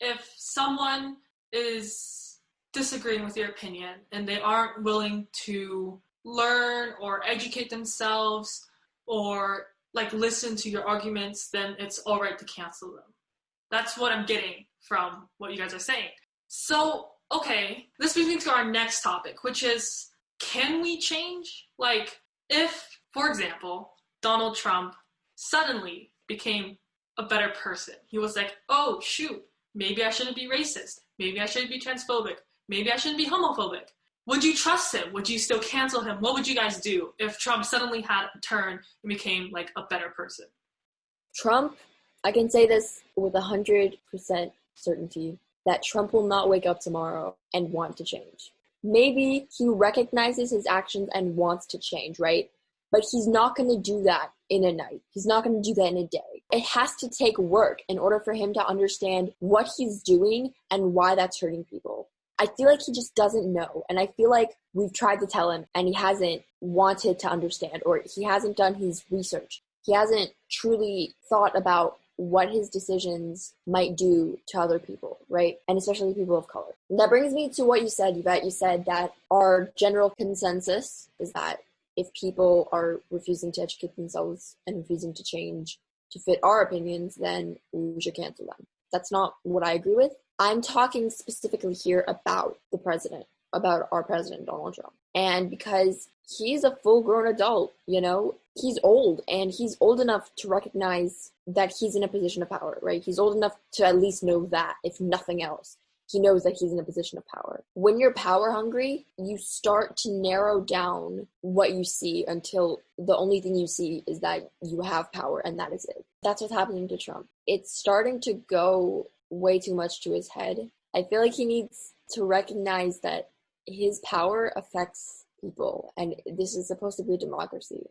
[SPEAKER 3] if someone is disagreeing with your opinion and they aren't willing to learn or educate themselves or like listen to your arguments, then it's all right to cancel them. That's what I'm getting from what you guys are saying. So, okay, this brings me to our next topic, which is, can we change? Like, if, for example, Donald Trump suddenly became a better person. He was like, oh, shoot, maybe I shouldn't be racist. Maybe I shouldn't be transphobic. Maybe I shouldn't be homophobic. Would you trust him? Would you still cancel him? What would you guys do if Trump suddenly had a turn and became like a better person?
[SPEAKER 6] Trump, I can say this with 100% certainty, that Trump will not wake up tomorrow and want to change. Maybe he recognizes his actions and wants to change, right? But he's not going to do that in a night. He's not going to do that in a day. It has to take work in order for him to understand what he's doing and why that's hurting people. I feel like he just doesn't know. And I feel like we've tried to tell him and he hasn't wanted to understand, or he hasn't done his research. He hasn't truly thought about what his decisions might do to other people, right? And especially people of color. And that brings me to what you said, Yvette. You said that our general consensus is that if people are refusing to educate themselves and refusing to change to fit our opinions, then we should cancel them. That's not what I agree with. I'm talking specifically here about the president, about our president, Donald Trump. And because he's a full-grown adult, you know, he's old, and he's old enough to recognize that he's in a position of power, right? He's old enough to at least know that, if nothing else. He knows that he's in a position of power. When you're power hungry, you start to narrow down what you see until the only thing you see is that you have power, and that is it. That's what's happening to Trump. It's starting to go way too much to his head. I feel like he needs to recognize that his power affects people, and this is supposed to be a democracy.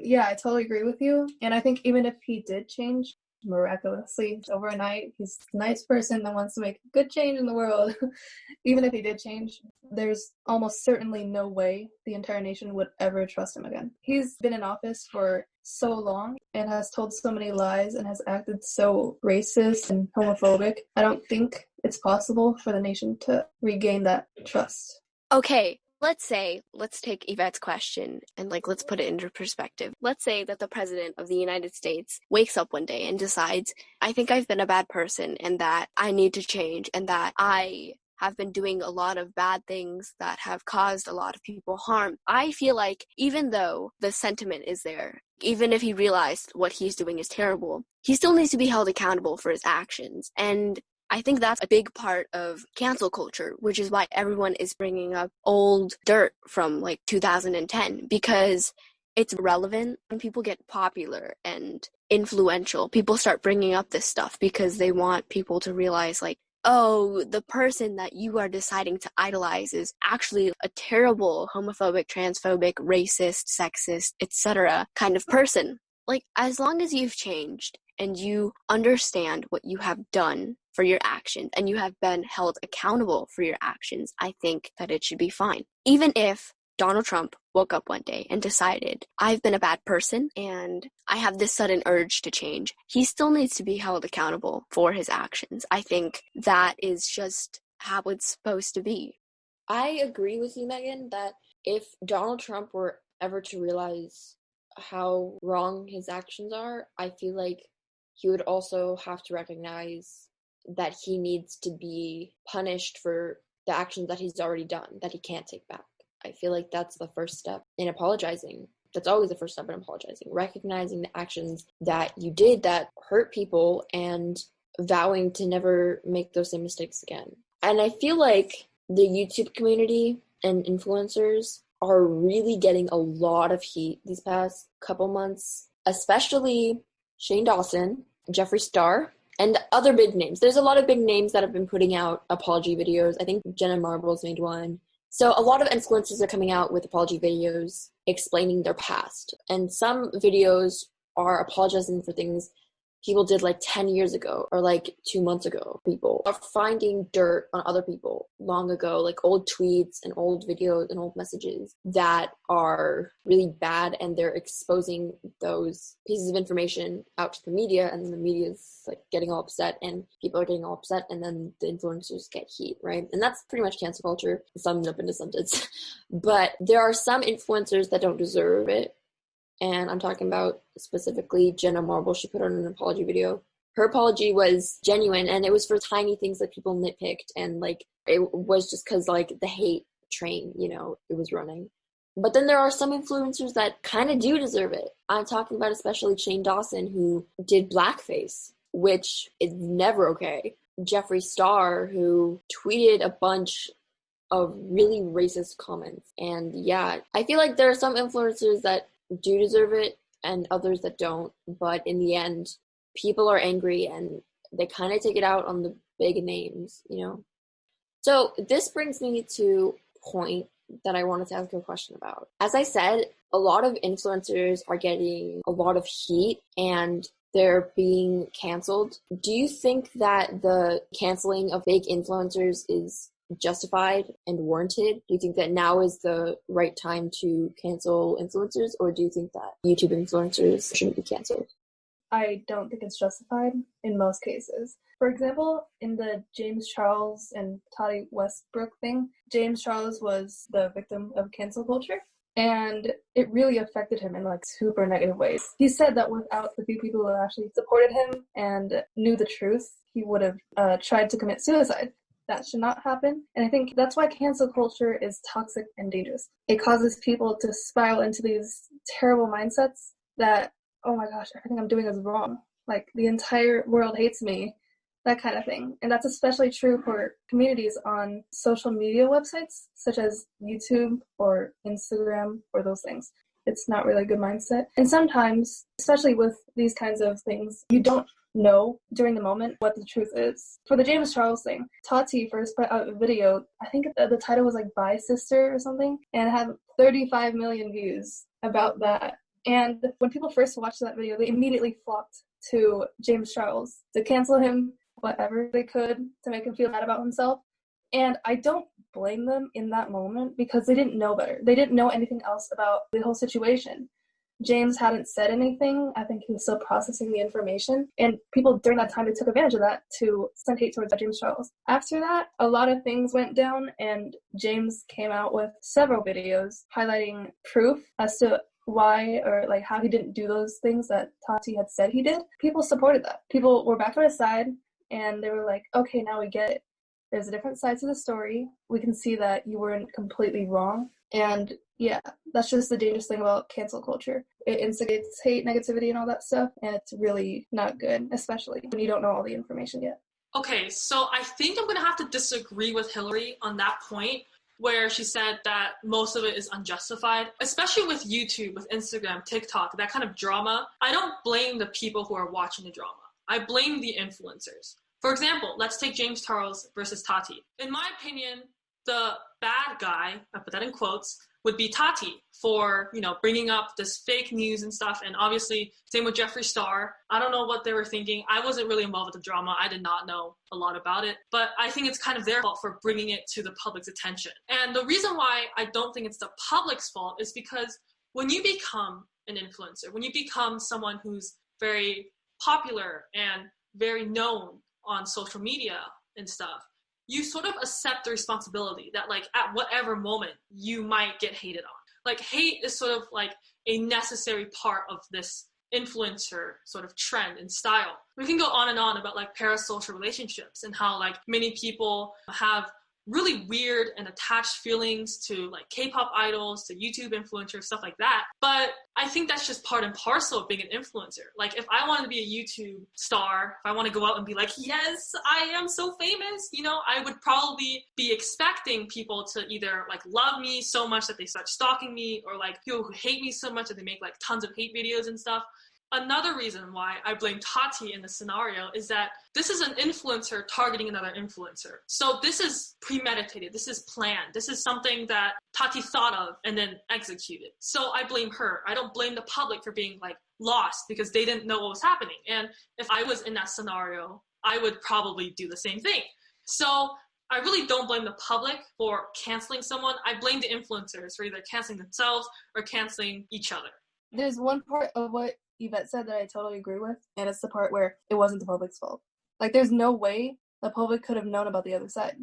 [SPEAKER 4] Yeah, I totally agree with you. And I think even if he did change miraculously overnight, he's a nice person that wants to make a good change in the world. Even if he did change, there's almost certainly no way the entire nation would ever trust him again. He's been in office for so long and has told so many lies and has acted so racist and homophobic. I don't think it's possible for the nation to regain that trust.
[SPEAKER 1] Okay, let's take Yvette's question and let's put it into perspective. Let's say that the president of the United States wakes up one day and decides, I think I've been a bad person and that I need to change and that I have been doing a lot of bad things that have caused a lot of people harm. I feel like even though the sentiment is there, even if he realized what he's doing is terrible, he still needs to be held accountable for his actions. And I think that's a big part of cancel culture, which is why everyone is bringing up old dirt from 2010, because it's relevant. When people get popular and influential, people start bringing up this stuff because they want people to realize oh, the person that you are deciding to idolize is actually a terrible homophobic, transphobic, racist, sexist, etc. kind of person. As long as you've changed and you understand what you have done for your actions and you have been held accountable for your actions, I think that it should be fine. Even if Donald Trump woke up one day and decided, I've been a bad person and I have this sudden urge to change, he still needs to be held accountable for his actions. I think that is just how it's supposed to be.
[SPEAKER 6] I agree with you, Megan, that if Donald Trump were ever to realize how wrong his actions are, I feel like he would also have to recognize that he needs to be punished for the actions that he's already done, that he can't take back. I feel like that's the first step in apologizing. That's always the first step in apologizing. Recognizing the actions that you did that hurt people and vowing to never make those same mistakes again. And I feel like the YouTube community and influencers are really getting a lot of heat these past couple months, especially Shane Dawson, Jeffree Star, and other big names. There's a lot of big names that have been putting out apology videos. I think Jenna Marbles made one. So a lot of influencers are coming out with apology videos explaining their past. And some videos are apologizing for things people did 10 years ago or 2 months ago. People are finding dirt on other people long ago, old tweets and old videos and old messages that are really bad, and they're exposing those pieces of information out to the media, and then the media's getting all upset, and people are getting all upset, and then the influencers get heat, right? And that's pretty much cancel culture summed up in a sentence. But there are some influencers that don't deserve it. And I'm talking about specifically Jenna Marble. She put out an apology video. Her apology was genuine, and it was for tiny things that people nitpicked, and it was just because the hate train, it was running. But then there are some influencers that kind of do deserve it. I'm talking about especially Shane Dawson, who did blackface, which is never okay. Jeffree Star, who tweeted a bunch of really racist comments. And yeah, I feel like there are some influencers that do deserve it and others that don't, but in the end people are angry and they kind of take it out on the big names. So this brings me to a point that I wanted to ask you a question about. As I said, a lot of influencers are getting a lot of heat and they're being canceled. Do you think that the canceling of big influencers is justified and warranted? Do you think that now is the right time to cancel influencers, or do you think that YouTube influencers shouldn't be canceled?
[SPEAKER 4] I don't think it's justified in most cases. For example, in the James Charles and Tati Westbrook thing, James Charles was the victim of cancel culture, and it really affected him in super negative ways. He said that without the few people who actually supported him and knew the truth, he would have tried to commit suicide. That should not happen. And I think that's why cancel culture is toxic and dangerous. It causes people to spiral into these terrible mindsets that, oh my gosh, everything I'm doing is wrong. Like, the entire world hates me, that kind of thing. And that's especially true for communities on social media websites, such as YouTube or Instagram or those things. It's not really a good mindset. And sometimes, especially with these kinds of things, you don't know during the moment what the truth is. For the James Charles thing, Tati first put out a video, I think the title was like Bye Sister or something, and it had 35 million views about that. And when people first watched that video, they immediately flocked to James Charles to cancel him, whatever they could, to make him feel bad about himself. And I don't blame them in that moment because they didn't know better. They didn't know anything else about the whole situation. James hadn't said anything. I think he was still processing the information. And people during that time, they took advantage of that to send hate towards James Charles. After that, a lot of things went down, and James came out with several videos highlighting proof as to why, or like how he didn't do those things that Tati had said he did. People supported that. People were back on his side, and they were like, okay, now we get it. There's a different side to the story. We can see that you weren't completely wrong. And yeah, that's just the dangerous thing about cancel culture. It instigates hate, negativity, and all that stuff, and it's really not good, especially when you don't know all the information yet.
[SPEAKER 3] Okay, so I think I'm going to have to disagree with Hilary on that point, where she said that most of it is unjustified, especially with YouTube, with Instagram, TikTok, that kind of drama. I don't blame the people who are watching the drama. I blame the influencers. For example, let's take James Charles versus Tati. In my opinion, the bad guy, I put that in quotes, would be Tati for, bringing up this fake news and stuff. And obviously, same with Jeffree Star. I don't know what they were thinking. I wasn't really involved with the drama. I did not know a lot about it. But I think it's kind of their fault for bringing it to the public's attention. And the reason why I don't think it's the public's fault is because when you become an influencer, when you become someone who's very popular and very known on social media and stuff, you sort of accept the responsibility that, like, at whatever moment you might get hated on. Like, hate is sort of like a necessary part of this influencer sort of trend and style. We can go on and on about like parasocial relationships and how like many people have really weird and attached feelings to like K-pop idols, to YouTube influencers, stuff like that. But I think that's just part and parcel of being an influencer. Like, if I wanted to be a YouTube star, if I want to go out and be like, yes, I am so famous, I would probably be expecting people to either like love me so much that they start stalking me, or like people who hate me so much that they make like tons of hate videos and stuff. Another reason why I blame Tati in this scenario is that this is an influencer targeting another influencer. So this is premeditated. This is planned. This is something that Tati thought of and then executed. So I blame her. I don't blame the public for being like lost because they didn't know what was happening. And if I was in that scenario, I would probably do the same thing. So I really don't blame the public for canceling someone. I blame the influencers for either canceling themselves or canceling each other.
[SPEAKER 4] There's one part of what Yvette said that I totally agree with, and it's the part where it wasn't the public's fault. Like, there's no way the public could have known about the other side,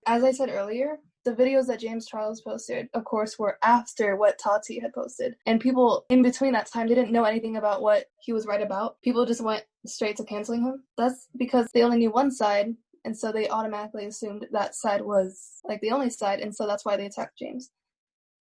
[SPEAKER 4] As I said earlier, the videos that James Charles posted, of course, were after what Tati had posted. And people in between that time didn't know anything about what he was right about. People just went straight to canceling him. That's because they only knew one side, and so they automatically assumed that side was like the only side, and so that's why they attacked James.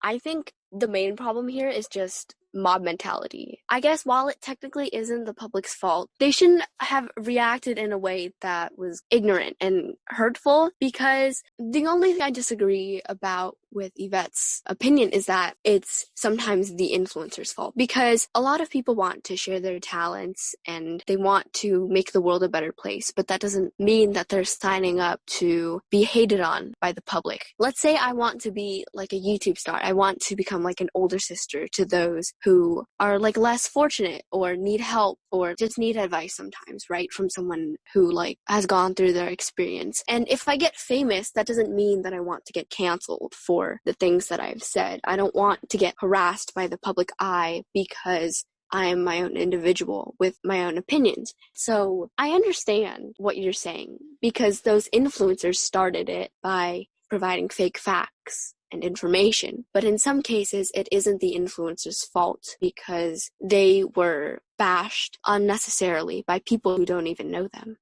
[SPEAKER 1] I think the main problem here is just mob mentality. I guess while it technically isn't the public's fault, they shouldn't have reacted in a way that was ignorant and hurtful, because the only thing I disagree about with Yvette's opinion is that it's sometimes the influencer's fault, because a lot of people want to share their talents and they want to make the world a better place, but that doesn't mean that they're signing up to be hated on by the public. Let's say I want to be like a YouTube star. I want to become like an older sister to those who are like less fortunate or need help or just need advice sometimes, right? From someone who like has gone through their experience. And if I get famous, that doesn't mean that I want to get canceled for the things that I've said. I don't want to get harassed by the public eye because I am my own individual with my own opinions. So I understand what you're saying, because those influencers started it by providing fake facts and information. But in some cases, it isn't the influencer's fault because they were bashed unnecessarily by people who don't even know them.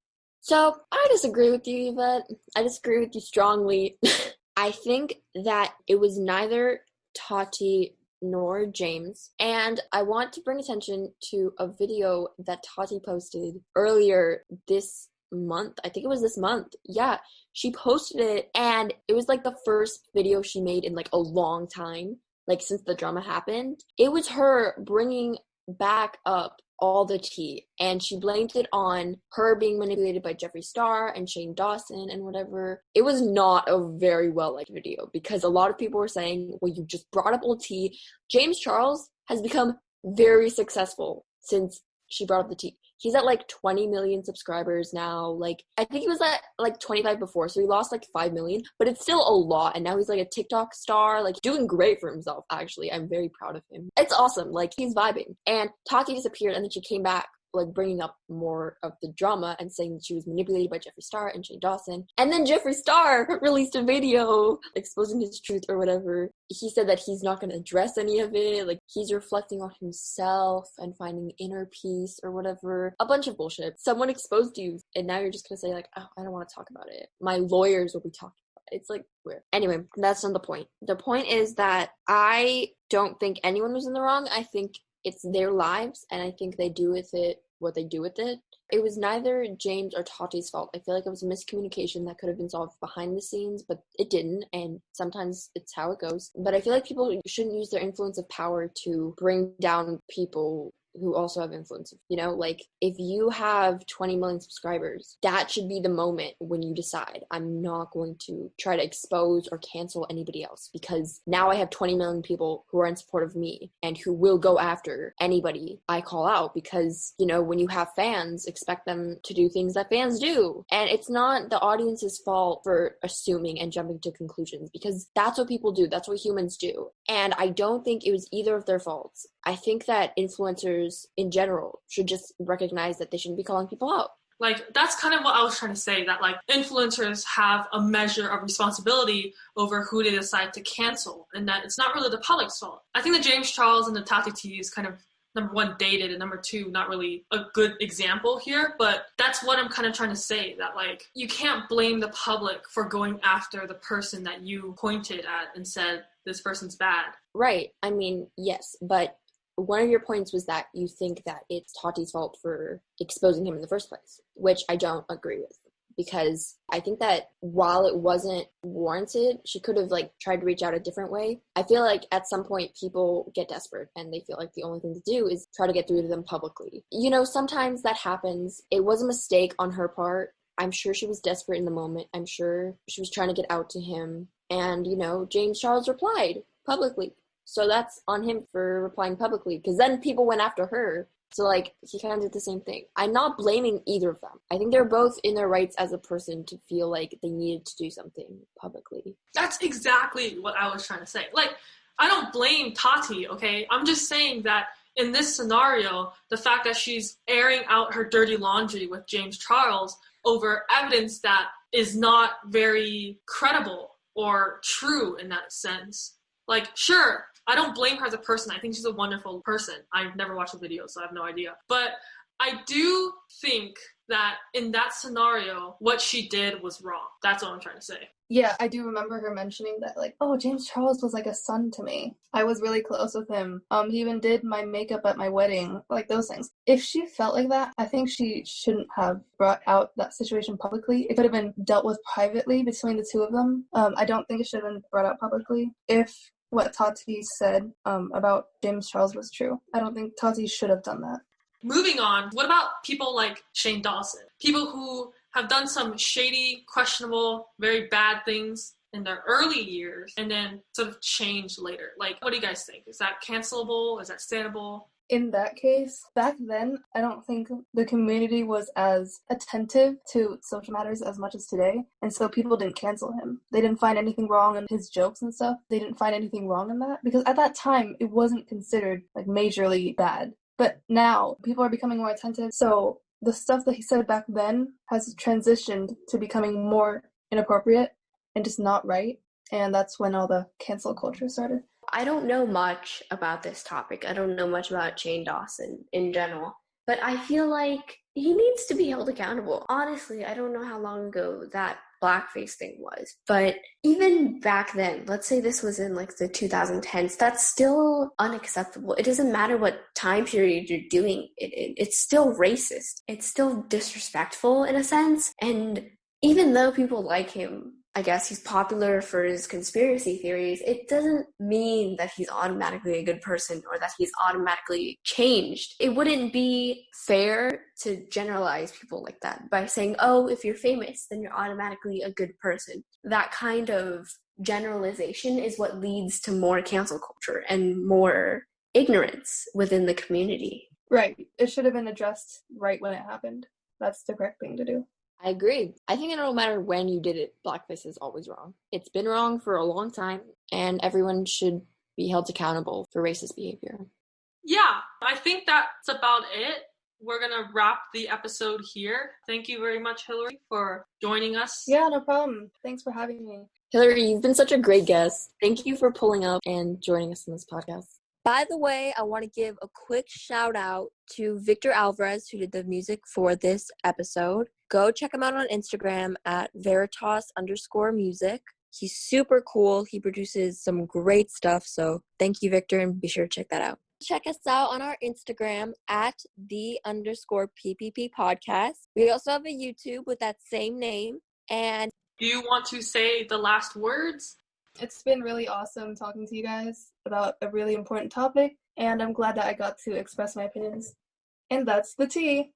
[SPEAKER 6] So I disagree with you, Yvette. I disagree with you strongly. I think that it was neither Tati nor James. And I want to bring attention to a video that Tati posted earlier this month. I think it was this month. Yeah, she posted it, and it was like the first video she made in like a long time, like since the drama happened. It was her bringing back up all the tea, and she blamed it on her being manipulated by Jeffree Star and Shane Dawson and whatever. It was not a very well liked video because a lot of people were saying, well, you just brought up old tea. James Charles has become very successful since she brought up the tea. He's at like 20 million subscribers now. Like, I think he was at like 25 before, so he lost like 5 million, but it's still a lot. And now he's like a TikTok star, like doing great for himself, actually. I'm very proud of him. It's awesome. Like, he's vibing. And Tati disappeared, and then she came back, like bringing up more of the drama and saying that she was manipulated by Jeffree Star and Shane Dawson. And then Jeffree Star released a video exposing his truth or whatever. He said that he's not going to address any of it. Like, he's reflecting on himself and finding inner peace or whatever. A bunch of bullshit. Someone exposed you, and now you're just going to say, like, oh, I don't want to talk about it. My lawyers will be talking. It's like weird. Anyway, that's not the point. The point is that I don't think anyone was in the wrong. I think it's their lives, and I think they do with it what they do with it. It was neither James or Tati's fault. I feel like it was a miscommunication that could have been solved behind the scenes, but it didn't, and sometimes it's how it goes. But I feel like people shouldn't use their influence of power to bring down people who also have influence. You know, like, if you have 20 million subscribers, that should be the moment when you decide, I'm not going to try to expose or cancel anybody else, because now I have 20 million people who are in support of me and who will go after anybody I call out, because, you know, when you have fans, expect them to do things that fans do. And it's not the audience's fault for assuming and jumping to conclusions, because that's what people do. That's what humans do. And I don't think it was either of their faults. I think that influencers in general should just recognize that they shouldn't be calling people out.
[SPEAKER 3] Like, that's kind of what I was trying to say, that, like, influencers have a measure of responsibility over who they decide to cancel, and that it's not really the public's fault. I think that James Charles and the Tati T is kind of, number one, dated, and number two, not really a good example here, but that's what I'm kind of trying to say, that, like, you can't blame the public for going after the person that you pointed at and said, this person's bad.
[SPEAKER 6] Right. I mean, yes, but one of your points was that you think that it's Tati's fault for exposing him in the first place, which I don't agree with, because I think that while it wasn't warranted, she could have, like, tried to reach out a different way. I feel like at some point people get desperate and they feel like the only thing to do is try to get through to them publicly. You know, sometimes that happens. It was a mistake on her part. I'm sure she was desperate in the moment. I'm sure she was trying to get out to him. And, you know, James Charles replied publicly. So that's on him for replying publicly, because then people went after her. So, like, he kind of did the same thing. I'm not blaming either of them. I think they're both in their rights as a person to feel like they needed to do something publicly.
[SPEAKER 3] That's exactly what I was trying to say. Like, I don't blame Tati, okay? I'm just saying that in this scenario, the fact that she's airing out her dirty laundry with James Charles over evidence that is not very credible or true in that sense. Like, sure, I don't blame her as a person. I think she's a wonderful person. I've never watched the video, so I have no idea. But I do think that in that scenario, what she did was wrong. That's what I'm trying to say.
[SPEAKER 4] Yeah, I do remember her mentioning that, like, oh, James Charles was like a son to me. I was really close with him. He even did my makeup at my wedding, like those things. If she felt like that, I think she shouldn't have brought out that situation publicly. It could have been dealt with privately between the two of them. I don't think it should have been brought out publicly. If what Tati said about James Charles was true, I don't think Tati should have done that.
[SPEAKER 3] Moving on, what about people like Shane Dawson? People who have done some shady, questionable, very bad things in their early years and then sort of change later. Like, what do you guys think? Is that cancelable? Is that standable?
[SPEAKER 4] In that case, back then, I don't think the community was as attentive to social matters as much as today. And so people didn't cancel him. They didn't find anything wrong in his jokes and stuff. They didn't find anything wrong in that. Because at that time, it wasn't considered, like, majorly bad. But now, people are becoming more attentive. So the stuff that he said back then has transitioned to becoming more inappropriate and just not right. And that's when all the cancel culture started.
[SPEAKER 1] I don't know much about this topic. I don't know much about Shane Dawson in general. But I feel like he needs to be held accountable. Honestly, I don't know how long ago that blackface thing was, but even back then, let's say this was in like the 2010s, that's still unacceptable. It doesn't matter what time period you're doing it in. It's still racist. It's still disrespectful in a sense. And even though people like him, I guess he's popular for his conspiracy theories, it doesn't mean that he's automatically a good person or that he's automatically changed. It wouldn't be fair to generalize people like that by saying, oh, if you're famous, then you're automatically a good person. That kind of generalization is what leads to more cancel culture and more ignorance within the community.
[SPEAKER 4] Right. It should have been addressed right when it happened. That's the correct thing to do.
[SPEAKER 6] I agree. I think no matter when you did it, blackface is always wrong. It's been wrong for a long time, and everyone should be held accountable for racist behavior.
[SPEAKER 3] Yeah, I think that's about it. We're going to wrap the episode here. Thank you very much, Hilary, for joining us.
[SPEAKER 4] Yeah, no problem. Thanks for having me.
[SPEAKER 6] Hilary, you've been such a great guest. Thank you for pulling up and joining us in this podcast. By the way, I want to give a quick shout out to Victor Alvarez, who did the music for this episode. Go check him out on Instagram at Veritas_music. He's super cool. He produces some great stuff. So thank you, Victor, and be sure to check that out. Check us out on our Instagram at _PPP podcast. We also have a YouTube with that same name. And
[SPEAKER 3] do you want to say the last words?
[SPEAKER 4] It's been really awesome talking to you guys about a really important topic, and I'm glad that I got to express my opinions. And that's the tea.